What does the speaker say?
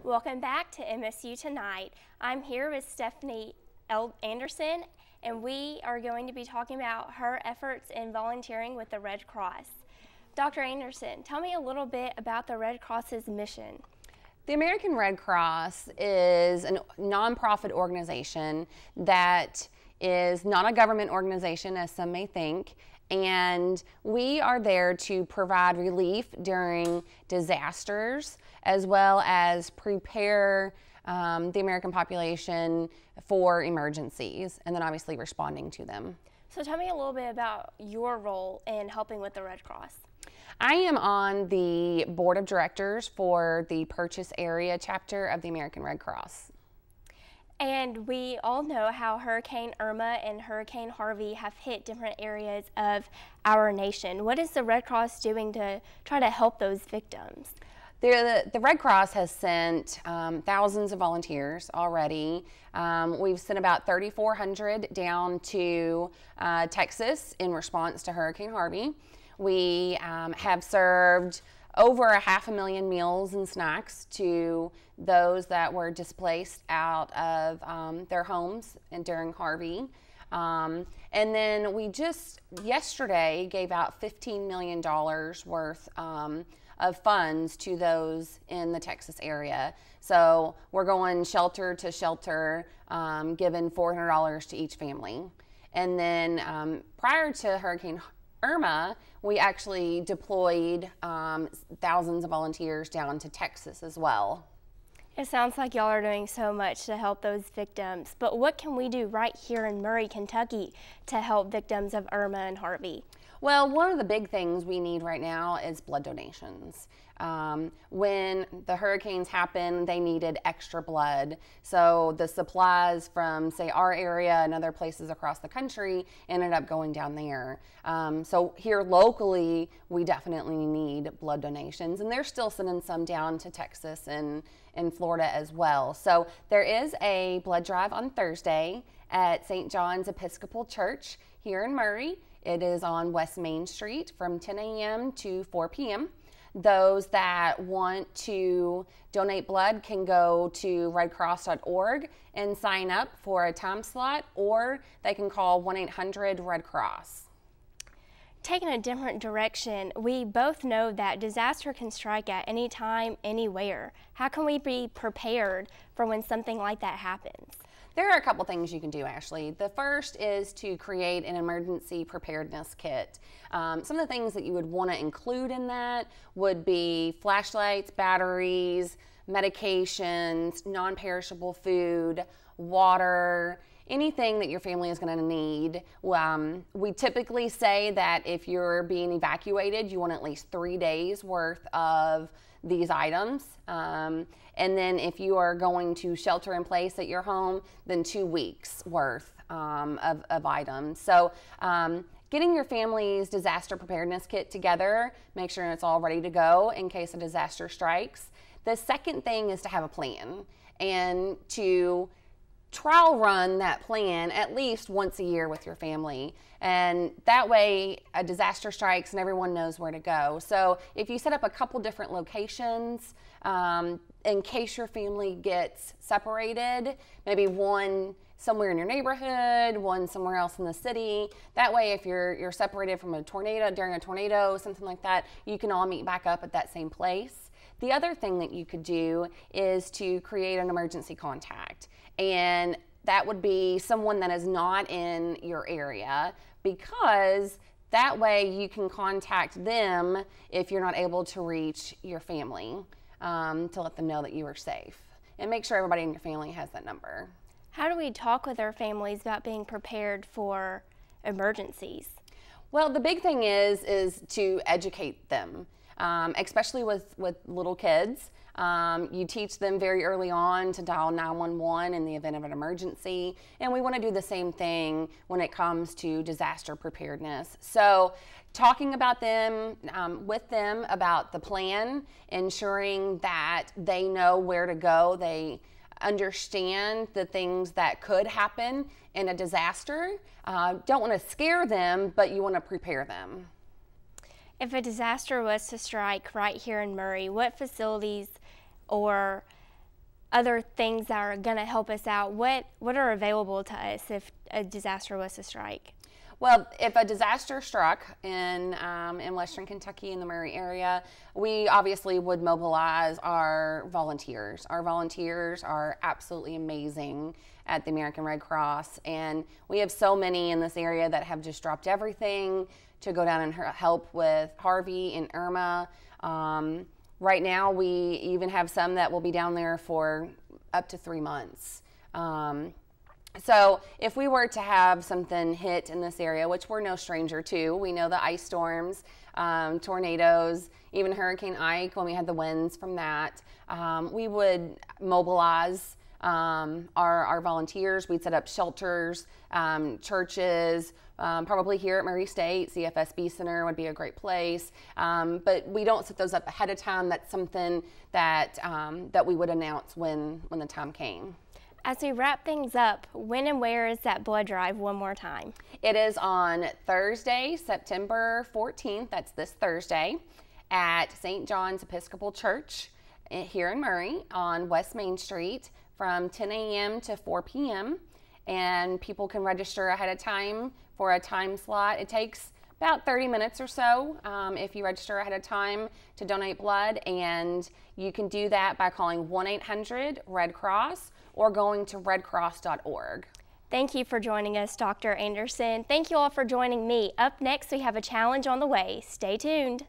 Welcome back to MSU Tonight. I'm here with Stephanie Anderson, and we are going to be talking about her efforts in volunteering with the Red Cross. Dr. Anderson, tell me a little bit about the Red Cross's mission. The American Red Cross is a nonprofit organization that is not a government organization, as some may think, and we are there to provide relief during disasters as well as prepare the American population for emergencies and then obviously responding to them. So tell me a little bit about your role in helping with the Red Cross. I am on the board of directors for the Purchase Area chapter of the American Red Cross. And we all know how Hurricane Irma and Hurricane Harvey have hit different areas of our nation. What is the Red Cross doing to try to help those victims? The Red Cross has sent thousands of volunteers already. We've sent about 3,400 down to Texas in response to Hurricane Harvey. We have served over 500,000 meals and snacks to those that were displaced out of their homes and during Harvey. And then we just yesterday gave out $15 million worth of funds to those in the Texas area. So we're going shelter to shelter, giving $400 to each family. And then prior to Hurricane Irma, we actually deployed thousands of volunteers down to Texas as well. It sounds like y'all are doing so much to help those victims, but what can we do right here in Murray, Kentucky to help victims of Irma and Harvey? Well, one of the big things we need right now is blood donations. When the hurricanes happened, they needed extra blood. So the supplies from, say, our area and other places across the country ended up going down there. So here locally, we definitely need blood donations. And they're still sending some down to Texas and in Florida as well. So there is a blood drive on Thursday at St. John's Episcopal Church here in Murray. It is on West Main Street from 10 a.m. to 4 p.m. Those that want to donate blood can go to redcross.org and sign up for a time slot, or they can call 1-800-RED-CROSS. Taking a different direction, we both know that disaster can strike at any time, anywhere. How can we be prepared for when something like that happens? There are a couple things you can do, Ashley. The first is to create an emergency preparedness kit. Some of the things that you would want to include in that would be flashlights, batteries, medications, non-perishable food, water, anything that your family is going to need. We typically say that if you're being evacuated, you want at least 3 days worth of these items. And then if you are going to shelter in place at your home, then 2 weeks worth of items. So getting your family's disaster preparedness kit together, make sure it's all ready to go in case a disaster strikes. The second thing is to have a plan and to trial run that plan at least once a year with your family. And that way a disaster strikes and everyone knows where to go. So if you set up a couple different locations, in case your family gets separated, maybe one somewhere in your neighborhood, one somewhere else in the city. That way, if you're separated from a tornado, during a tornado, something like that, you can all meet back up at that same place. The other thing that you could do is to create an emergency contact. And that would be someone that is not in your area, because that way you can contact them if you're not able to reach your family, to let them know that you are safe. And make sure everybody in your family has that number. How do we talk with our families about being prepared for emergencies? Well, the big thing is to educate them, especially with little kids. You teach them very early on to dial 911 in the event of an emergency, and we want to do the same thing when it comes to disaster preparedness. So talking about them, with them about the plan, ensuring that they know where to go, they understand the things that could happen in a disaster. Don't want to scare them, but you want to prepare them. If a disaster was to strike right here in Murray, what facilities or other things that are going to help us out, what are available to us if a disaster was to strike? Well, if a disaster struck in Western Kentucky in the Murray area, we obviously would mobilize our volunteers. Our volunteers are absolutely amazing at the American Red Cross, and we have so many in this area that have just dropped everything to go down and help with Harvey and Irma. Right now, we even have some that will be down there for up to 3 months. So if we were to have something hit in this area, which we're no stranger to, we know the ice storms, tornadoes, even Hurricane Ike, when we had the winds from that, we would mobilize our volunteers. We'd set up shelters, churches, probably here at Murray State. CFSB Center would be a great place, but we don't set those up ahead of time. That's something that we would announce when the time came. As we wrap things up, when and where is that blood drive one more time? It is on Thursday, September 14th, that's this Thursday, at St. John's Episcopal Church here in Murray on West Main Street from 10 a.m. to 4 p.m. And people can register ahead of time for a time slot. It takes about 30 minutes or so if you register ahead of time to donate blood, and you can do that by calling 1-800-RED-CROSS or going to redcross.org. Thank you for joining us, Dr. Anderson. Thank you all for joining me. Up next, we have a challenge on the way. Stay tuned.